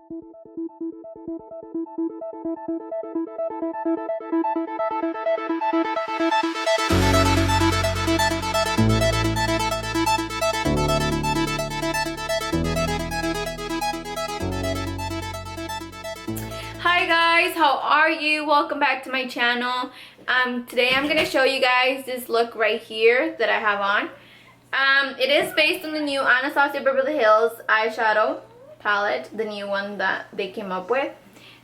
Hi guys, how are you? Welcome back to my channel. Today I'm going to show you guys this look right here that I have on. It is based on the new Anastasia Beverly Hills eyeshadow palette, the new one that they came up with.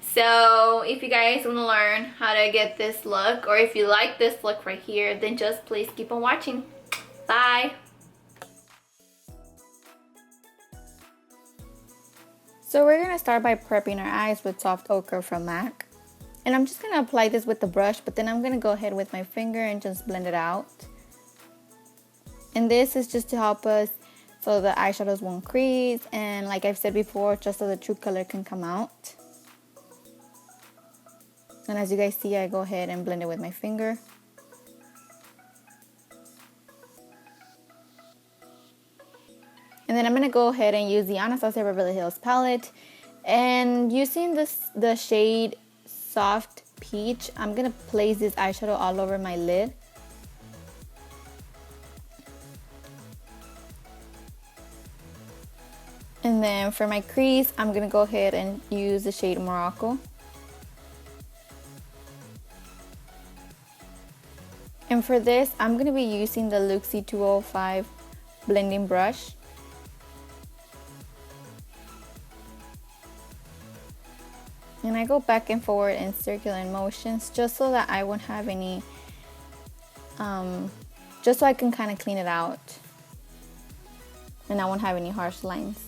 So if you guys want to learn how to get this look, or if you like this look right here, then just please keep on watching. Bye! So we're going to start by prepping our eyes with soft ochre from MAC. And I'm just going to apply this with the brush, but then I'm going to go ahead with my finger and just blend it out. And this is just to help us so the eyeshadows won't crease, and like I've said before, just so the true color can come out. And as you guys see, I go ahead and blend it with my finger. And then I'm going to go ahead and use the Anastasia Beverly Hills palette. And using the shade Soft Peach, I'm going to place this eyeshadow all over my lid. And then for my crease, I'm going to go ahead and use the shade Morocco. And for this, I'm going to be using the Luxie 205 blending brush. And I go back and forward in circular motions just so that I won't have any, just so I can kind of clean it out and I won't have any harsh lines.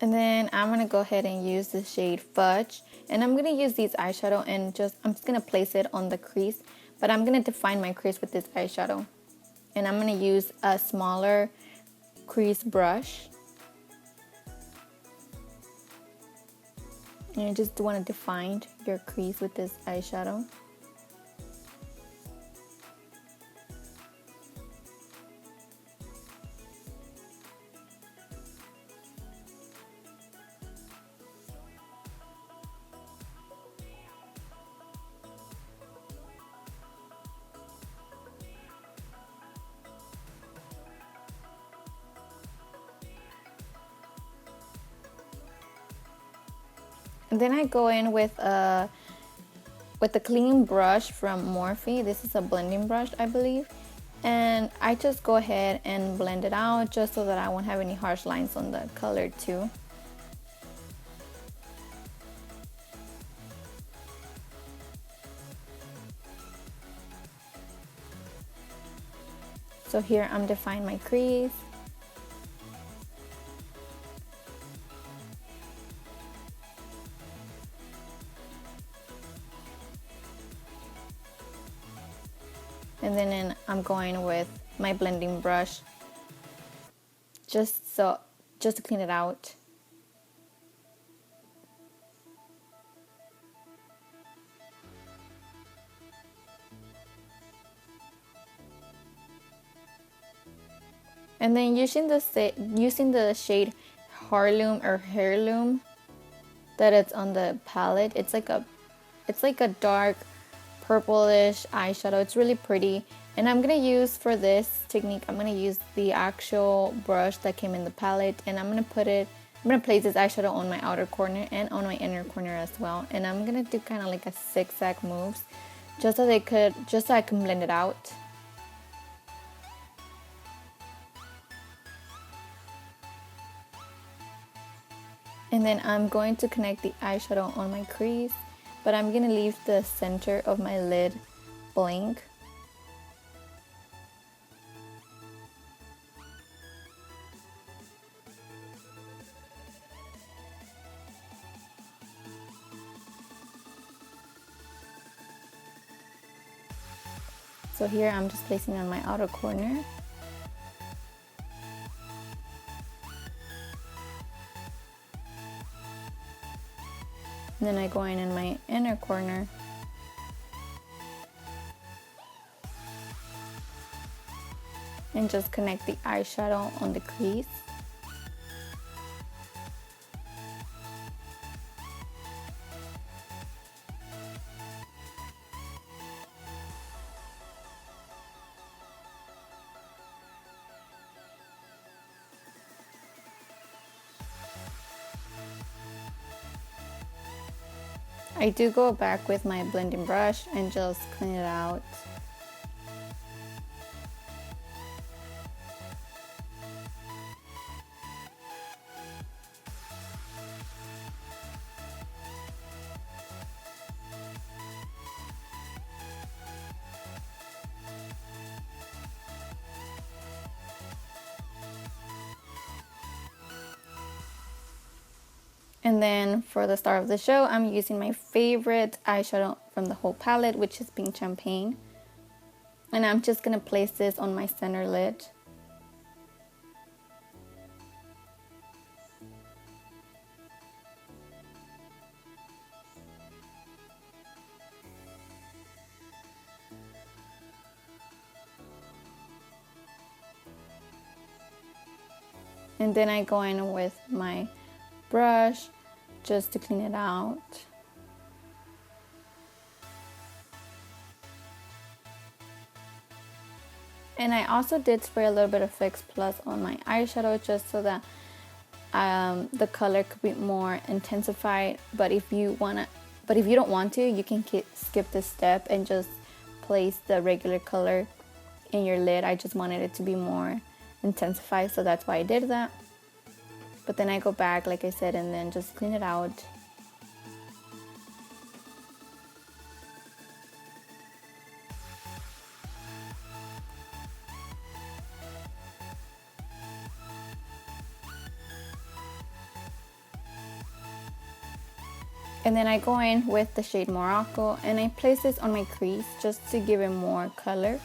And then I'm going to go ahead and use the shade Fudge. And I'm going to use this eyeshadow and I'm just going to place it on the crease. But I'm going to define my crease with this eyeshadow. And I'm going to use a smaller crease brush. And you just want to define your crease with this eyeshadow. And then I go in with a clean brush from Morphe. This is a blending brush, I believe. And I just go ahead and blend it out just so that I won't have any harsh lines on the color too. So here I'm defining my crease. And then I'm going with my blending brush just to clean it out. And then using the shade heirloom that it's on the palette, it's like a dark purplish eyeshadow. It's really pretty. And I'm gonna use, for this technique, I'm gonna use the actual brush that came in the palette, and I'm gonna place this eyeshadow on my outer corner and on my inner corner as well. And I'm gonna do kind of like a zigzag moves just so I can blend it out. And then I'm going to connect the eyeshadow on my crease, but I'm gonna leave the center of my lid blank. So here I'm just placing on my outer corner. And then I go in my inner corner. And just connect the eyeshadow on the crease. I do go back with my blending brush and just clean it out. And then for the star of the show, I'm using my favorite eyeshadow from the whole palette, which is Pink Champagne. And I'm just going to place this on my center lid. And then I go in with my brush just to clean it out. And I also did spray a little bit of Fix Plus on my eyeshadow just so that the color could be more intensified. But if you don't want to, you can skip this step and just place the regular color in your lid. I just wanted it to be more intensified, so that's why I did that. But then I go back, like I said, and then just clean it out. And then I go in with the shade Morocco and I place this on my crease just to give it more color.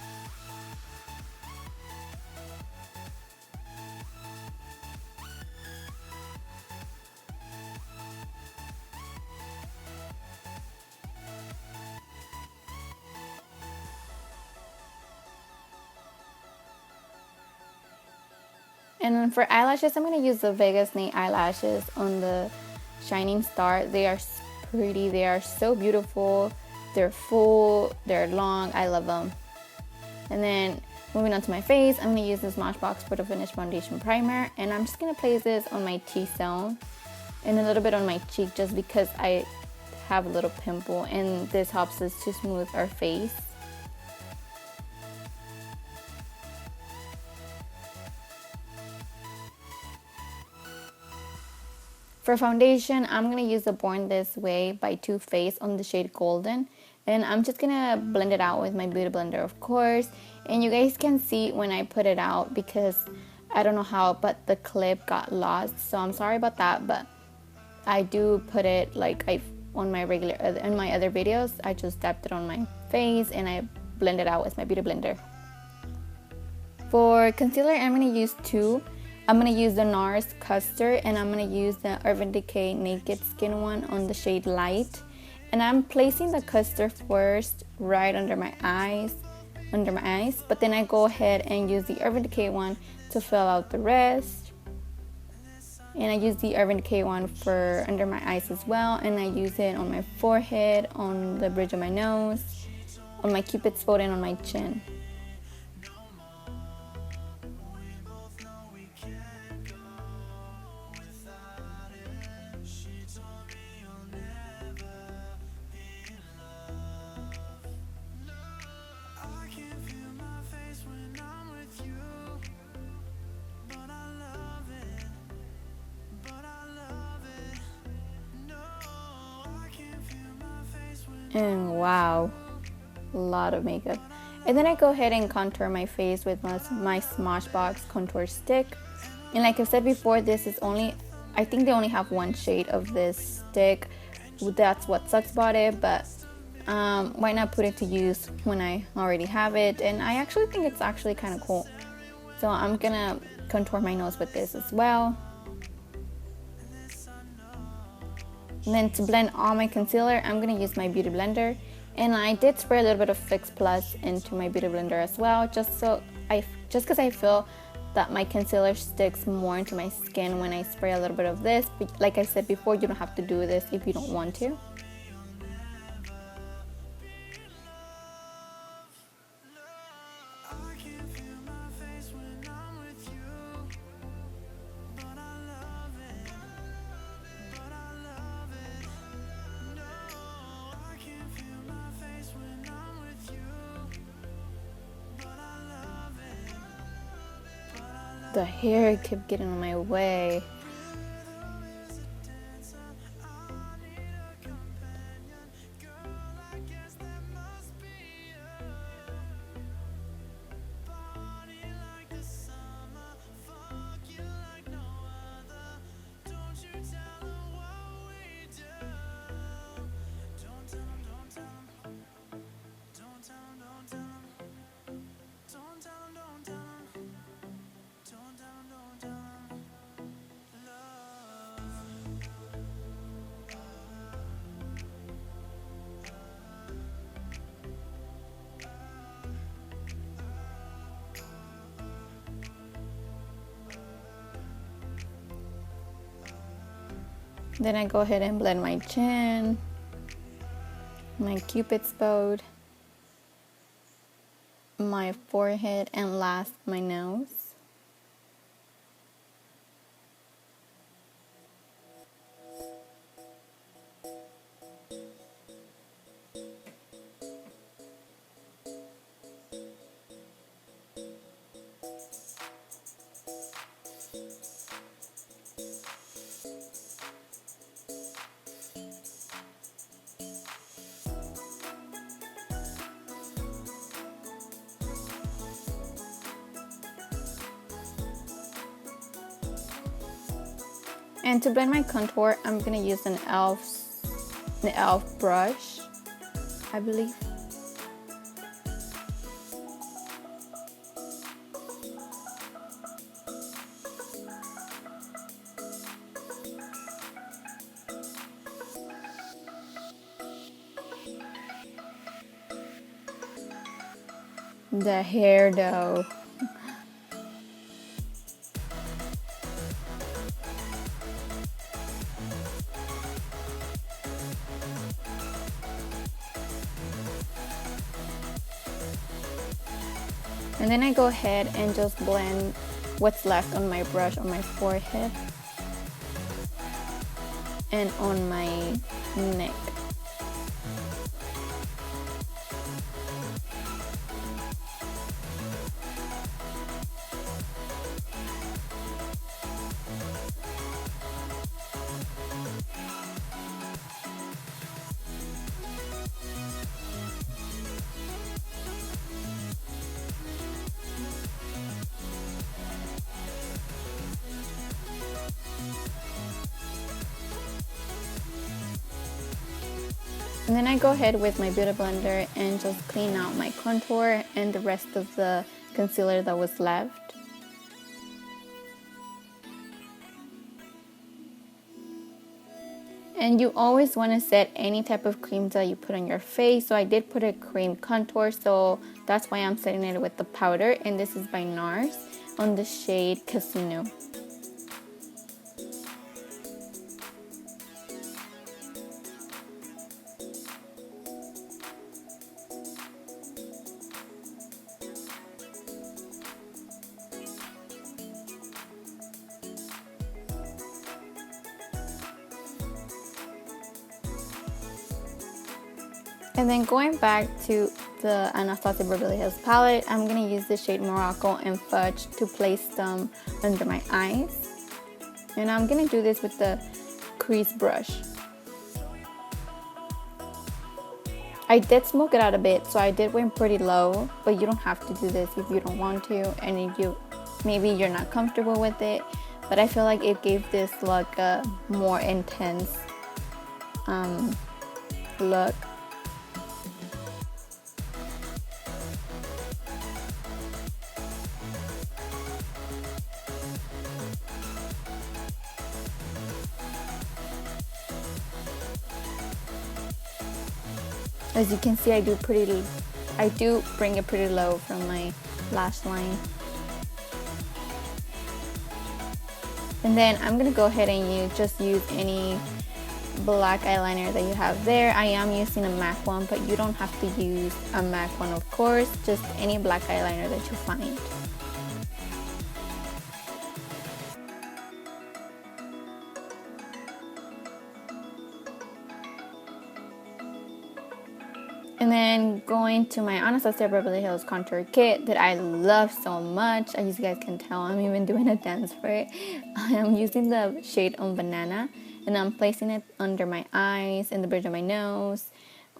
And then for eyelashes, I'm going to use the Vegas Naked eyelashes on the Shining Star. They are pretty, they are so beautiful, they're full, they're long, I love them. And then moving on to my face, I'm going to use the SMASHBOX Photo Finish Foundation Primer. And I'm just going to place this on my T-zone and a little bit on my cheek just because I have a little pimple and this helps us to smooth our face. For foundation, I'm going to use the Born This Way by Too Faced on the shade Golden. And I'm just going to blend it out with my Beauty Blender, of course. And you guys can see when I put it out because I don't know how, but the clip got lost. So I'm sorry about that, but I do put it like on my in my other videos. I just tapped it on my face and I blend it out with my Beauty Blender. For concealer, I'm going to use two. I'm going to use the NARS Custard and I'm going to use the Urban Decay Naked Skin one on the shade Light. And I'm placing the custard first right under my eyes. But then I go ahead and use the Urban Decay one to fill out the rest. And I use the Urban Decay one for under my eyes as well. And I use it on my forehead, on the bridge of my nose, on my Cupid's bow and on my chin. And wow, a lot of makeup. And then I go ahead and contour my face with my SMASHBOX Contour Stick. And like I said before, this is only, I think they only have one shade of this stick. That's what sucks about it, but why not put it to use when I already have it? And I actually think it's actually kind of cool. So I'm gonna contour my nose with this as well. And then to blend all my concealer, I'm gonna use my beauty blender. And I did spray a little bit of Fix Plus into my beauty blender as well, just because I feel that my concealer sticks more into my skin when I spray a little bit of this. But like I said before, you don't have to do this if you don't want to. The hair kept getting in my way. Then I go ahead and blend my chin, my cupid's bow, my forehead, and last my nose. And to blend my contour, I'm gonna use an e.l.f. brush, I believe. The hair though. And then I go ahead and just blend what's left on my brush on my forehead and on my neck. And then I go ahead with my beauty blender and just clean out my contour and the rest of the concealer that was left. And you always want to set any type of cream that you put on your face. So I did put a cream contour, so that's why I'm setting it with the powder. And this is by NARS on the shade Casino. And then going back to the Anastasia Beverly Hills palette, I'm going to use the shade Morocco and Fudge to place them under my eyes. And I'm going to do this with the crease brush. I did smoke it out a bit, so I did went pretty low, but you don't have to do this if you don't want to, and if maybe you're not comfortable with it. But I feel like it gave this look a more intense look. As you can see, I do bring it pretty low from my lash line. And then I'm gonna go ahead and just use any black eyeliner that you have there. I am using a MAC one, but you don't have to use a MAC one, of course, just any black eyeliner that you find. And then going to my Anastasia Beverly Hills Contour Kit that I love so much. As you guys can tell, I'm even doing a dance for it. I am using the shade on Banana, and I'm placing it under my eyes, in the bridge of my nose,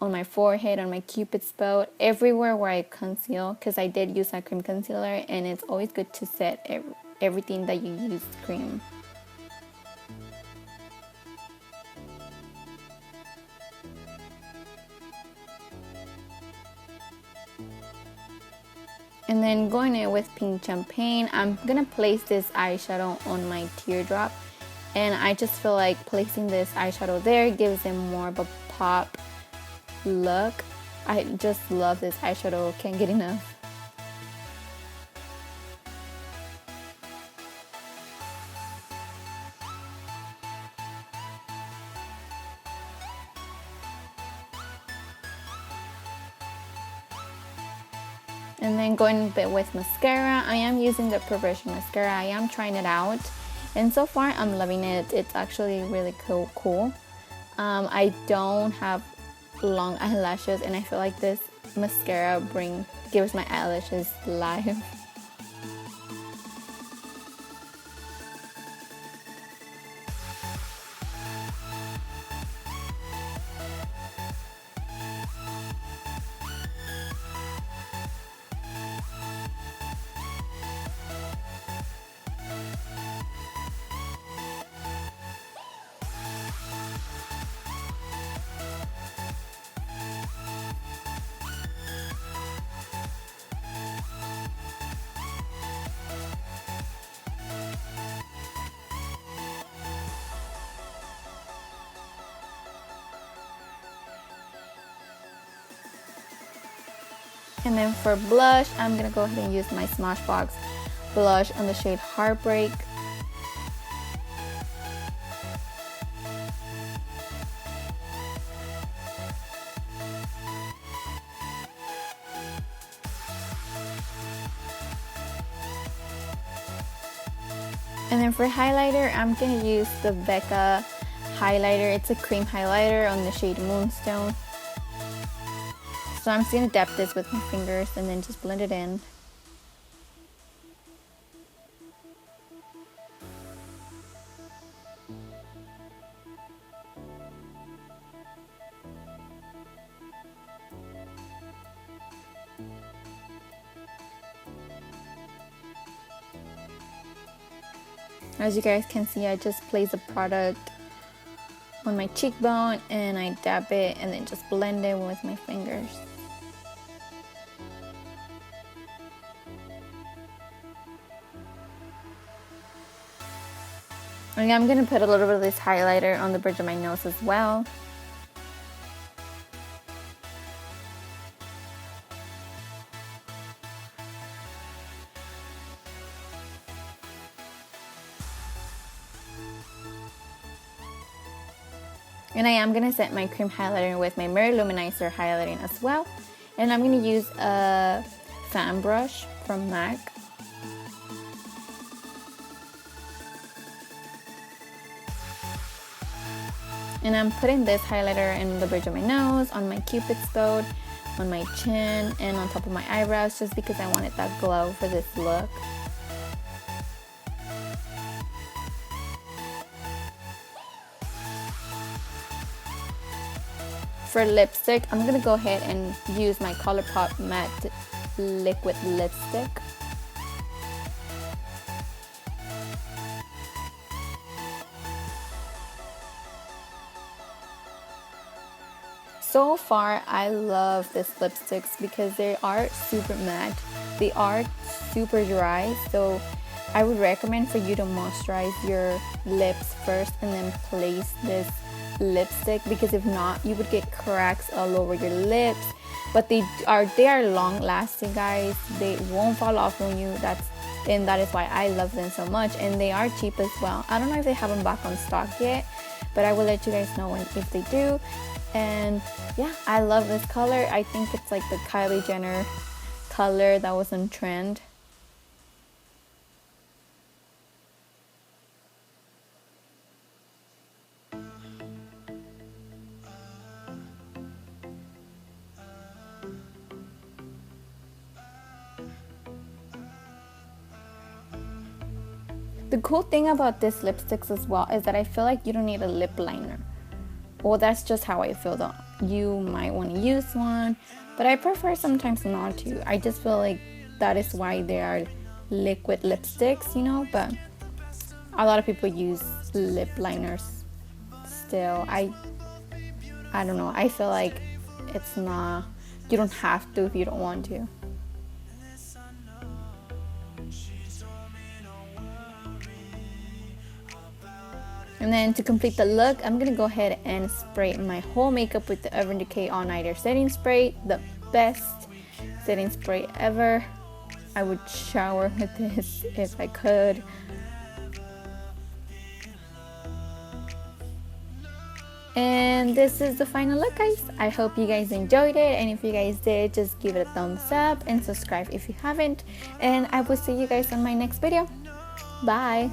on my forehead, on my cupid's bow, everywhere where I conceal, because I did use a cream concealer, and it's always good to set everything that you use cream. And then going in with Pink Champagne, I'm gonna place this eyeshadow on my teardrop, and I just feel like placing this eyeshadow there gives it more of a pop look. I just love this eyeshadow, can't get enough. And then going a bit with mascara, I am using the Perversion mascara. I am trying it out, and so far I'm loving it. It's actually really cool. I don't have long eyelashes, and I feel like this mascara gives my eyelashes life. And then for blush, I'm gonna go ahead and use my SMASHBOX blush on the shade Heartbreak. And then for highlighter, I'm gonna use the BECCA highlighter. It's a cream highlighter on the shade Moonstone. So I'm just going to dab this with my fingers and then just blend it in. As you guys can see, I just place the product on my cheekbone and I dab it and then just blend it with my fingers. And I'm going to put a little bit of this highlighter on the bridge of my nose as well. And I am going to set my cream highlighter with my Mirror Luminizer highlighting as well. And I'm going to use a fan brush from MAC. And I'm putting this highlighter in the bridge of my nose, on my cupid's bow, on my chin, and on top of my eyebrows, just because I wanted that glow for this look. For lipstick, I'm going to go ahead and use my Colourpop Matte Liquid Lipstick. So far, I love these lipsticks because they are super matte. They are super dry, so I would recommend for you to moisturize your lips first and then place this lipstick, because if not, you would get cracks all over your lips. But they are long lasting, guys. They won't fall off on you. And that is why I love them so much, and they are cheap as well. I don't know if they have them back on stock yet, but I will let you guys know if they do. And yeah, I love this color. I think it's like the Kylie Jenner color that was on trend. The cool thing about this lipsticks as well is that I feel like you don't need a lip liner. Well, that's just how I feel though. You might want to use one, but I prefer sometimes not to. I just feel like that is why they are liquid lipsticks, you know, but a lot of people use lip liners still. I don't know. I feel like it's not, you don't have to if you don't want to. And then to complete the look, I'm gonna go ahead and spray my whole makeup with the Urban Decay All Nighter setting spray, the best setting spray ever. I would shower with this if I could. And this is the final look, guys. I hope you guys enjoyed it, and if you guys did, just give it a thumbs up and subscribe if you haven't. And I will see you guys on my next video. Bye.